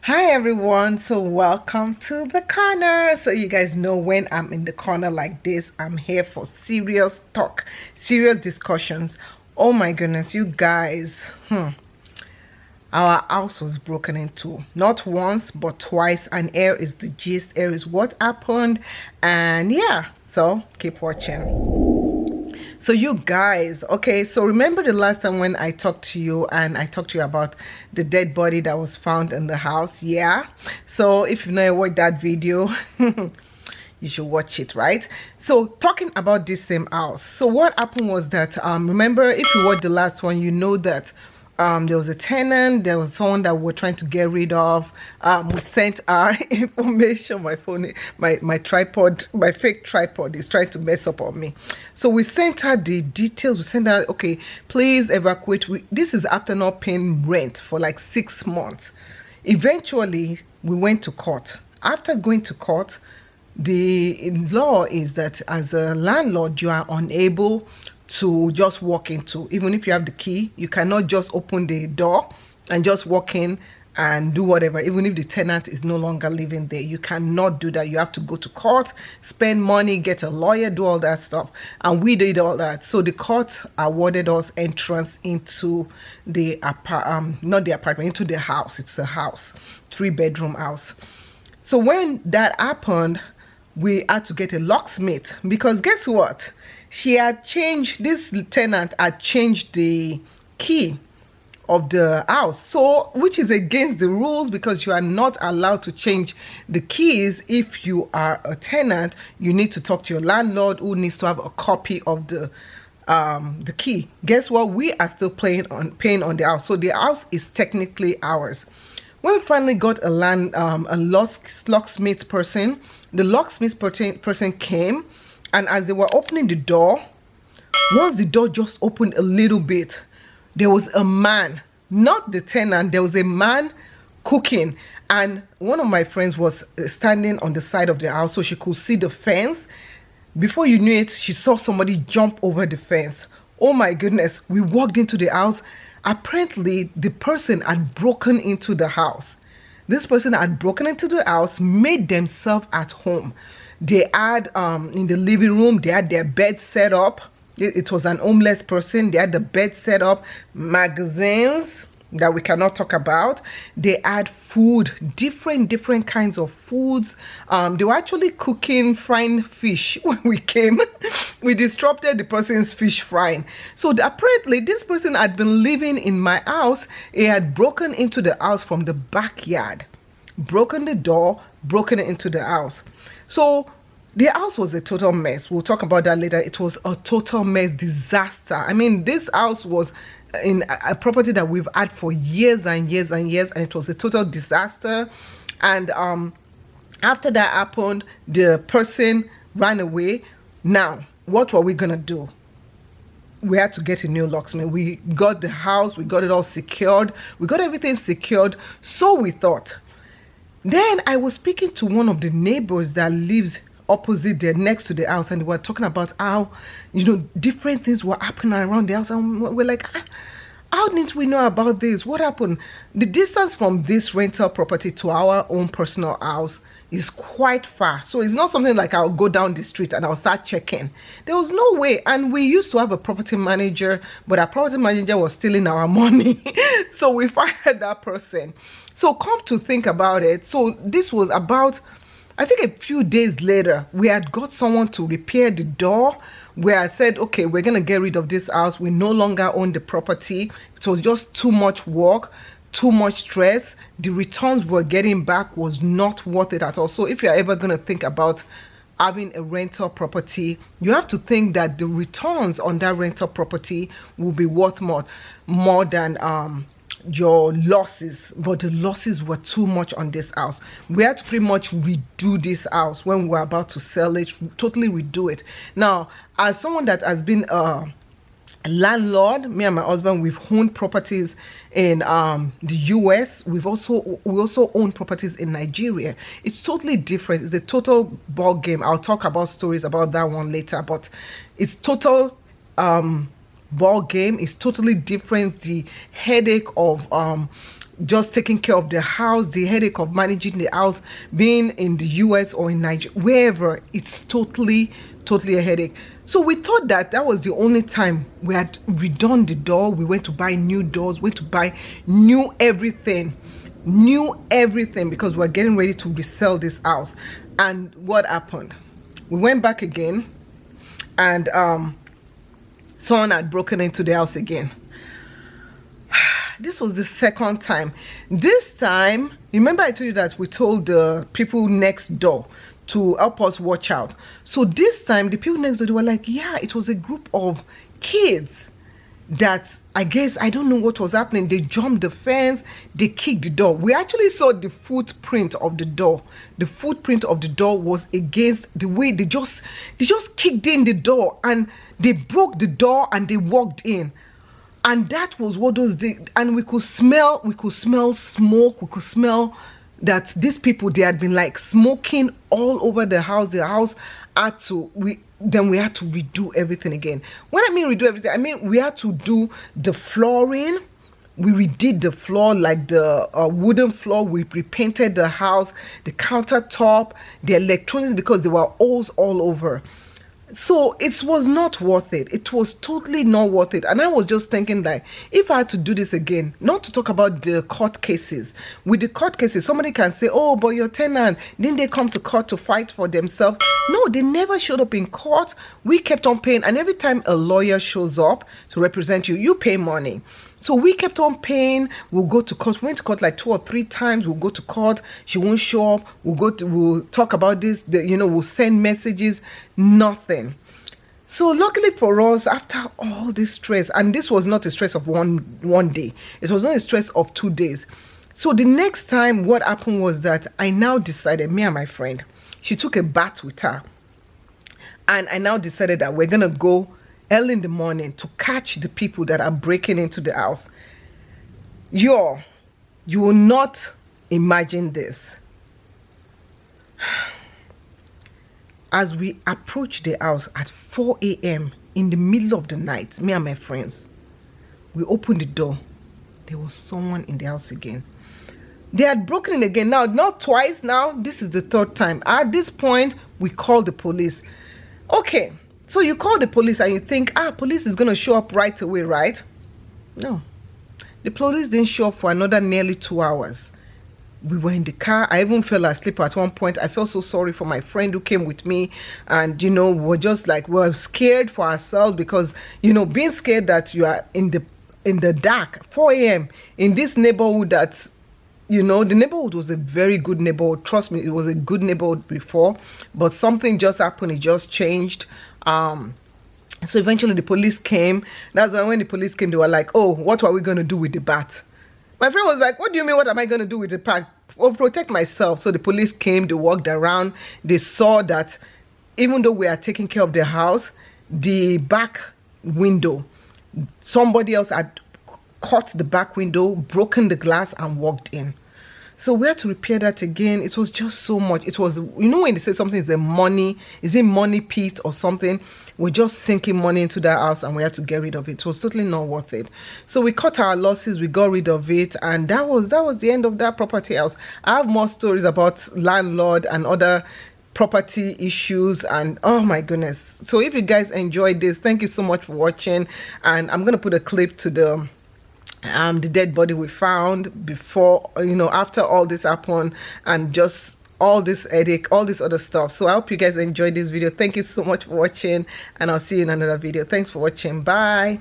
Hi everyone, so welcome to the corner. So you guys know when I'm in the corner like this, I'm here for serious talk, serious discussions. Oh my goodness, you guys, our house was broken into, not once but twice, and here is the gist, here is what happened. And yeah, so keep watching. So you guys, okay, so remember the last time when I talked to you and I talked to you about the dead body that was found in the house? Yeah, so if you've not watched that video, you should watch it, right? So talking about this same house, so what happened was that remember, if you watched the last one, you know that there was a tenant, there was someone that we're trying to get rid of. We sent our information. My phone, my tripod, my fake tripod is trying to mess up on me. So we sent her the details. We sent her, okay, please evacuate. This is after not paying rent for like 6 months. Eventually we went to court. After going to court, the law is that as a landlord you are unable to just walk into, even if you have the key, you cannot just open the door and just walk in and do whatever. Even if the tenant is no longer living there, you cannot do that. You have to go to court, spend money, get a lawyer, do all that stuff. And we did all that. So the court awarded us entrance into the not the apartment, into the house. It's a house, 3-bedroom house. So when that happened, we had to get a locksmith, because guess what? She had changed, this tenant had changed the key of the house, so which is against the rules, because you are not allowed to change the keys. If you are a tenant, you need to talk to your landlord, who needs to have a copy of the key. Guess what? We are still paying on the house, so the house is technically ours. When we finally got a locksmith person, the locksmith person came, and as they were opening the door, once the door just opened a little bit, there was a man, not the tenant, there was a man cooking. And one of my friends was standing on the side of the house, so she could see the fence. Before you knew it, she saw somebody jump over the fence. Oh my goodness, we walked into the house. Apparently the person had broken into the house. This person had broken into the house, made themselves at home. They had in the living room, they had their bed set up. It was an homeless person. They had the bed set up, magazines that we cannot talk about. They had food, different kinds of foods. They were actually cooking, frying fish. When we came, we disrupted the person's fish frying. So apparently this person had been living in my house. He had broken into the house from the backyard, broken the door, broken into the house. So the house was a total mess. We'll talk about that later. It was a total mess, disaster. I mean, this house was in a property that we've had for years and years and years, and it was a total disaster. And after that happened, the person ran away. Now, what were we gonna do? We had to get a new locksmith. We got the house, we got it all secured, we got everything secured, so we thought. Then I was speaking to one of the neighbors that lives opposite there, next to the house, and they were talking about how, you know, different things were happening around the house, and we're like, how didn't we know about this? What happened? The distance from this rental property to our own personal house is quite far, so it's not something like I'll go down the street and I'll start checking. There was no way. And we used to have a property manager, but our property manager was stealing our money. So we fired that person. So come to think about it, so this was about, I think, a few days later, we had got someone to repair the door, where I said, okay, we're gonna get rid of this house. We no longer own the property. It was just too much work, too much stress. The returns we're getting back was not worth it at all. So if you're ever gonna think about having a rental property, you have to think that the returns on that rental property will be worth more than your losses. But the losses were too much on this house. We had to pretty much redo this house when we were about to sell it, totally redo it. Now, as someone that has been a landlord, me and my husband, we've owned properties in the US. We also own properties in Nigeria. It's totally different. It's a total ball game. I'll talk about stories about that one later, but it's total ball game is totally different. The headache of just taking care of the house, the headache of managing the house, being in the US or in Nigeria, wherever, it's totally a headache. So we thought that was the only time we had redone the door. We went to buy new doors, went to buy new everything because we're getting ready to resell this house. And what happened? We went back again, and someone had broken into the house again. This was the second time. This time, remember I told you that we told the people next door to help us watch out. So this time, the people next door, they were like, yeah, it was a group of kids that, I guess, I don't know what was happening. They jumped the fence, they kicked the door. We actually saw the footprint of the door. The footprint of the door was against the way they just kicked in the door, and they broke the door and they walked in. And that was what those did. And we could smell smoke. We could smell that these people, they had been like smoking all over the house. The house had to, we had to redo everything again. When I mean redo everything, I mean we had to do the flooring. We redid the floor, like the wooden floor. We repainted the house, the countertop, the electronics, because there were holes all over. So it was not worth it. It was totally not worth it. And I was just thinking that if I had to do this again, not to talk about the court cases. With the court cases, somebody can say, oh, but your tenant, didn't they come to court to fight for themselves? No, they never showed up in court. We kept on paying. And every time a lawyer shows up to represent you, you pay money. So we kept on paying. We'll go to court. We went to court like 2 or 3 times. We'll go to court. She won't show up. We'll talk about this. We'll send messages. Nothing. So luckily for us, after all this stress, and this was not a stress of one day. It was not a stress of 2 days. So the next time, what happened was that I now decided, me and my friend, she took a bath with her. And I now decided that we're going to go early in the morning to catch the people that are breaking into the house. You will not imagine this. As we approached the house at 4 a.m. in the middle of the night, me and my friends, we opened the door. There was someone in the house again. They had broken in again. Now, not twice now. This is the 3rd time. At this point, we called the police. Okay. So you call the police and you think, police is going to show up right away, right? No. The police didn't show up for another nearly 2 hours. We were in the car. I even fell asleep at one point. I felt so sorry for my friend who came with me. And, we were just like, we were scared for ourselves because, being scared that you are in the dark, 4 a.m. in this neighborhood that's, the neighborhood was a very good neighborhood. Trust me, it was a good neighborhood before. But something just happened. It just changed. So eventually the police came. That's when the police came, they were like, oh, what are we going to do with the bat? My friend was like, what do you mean, what am I going to do with the bat? I'll protect myself. So the police came, they walked around. They saw that even though we are taking care of the house, the back window, somebody else had cut the back window, broken the glass and walked in. So we had to repair that again. It was just so much. It was, when they say something is a money pit or something, we're just sinking money into that house and we had to get rid of it. It was totally not worth it. So we cut our losses, we got rid of it, and that was the end of that property house. I have more stories about landlord and other property issues, and oh my goodness. So if you guys enjoyed this, thank you so much for watching, and I'm gonna put a clip to the dead body we found before, after all this happened, and just all this headache, all this other stuff. So I hope you guys enjoyed this video. Thank you so much for watching, and I'll see you in another video. Thanks for watching. Bye.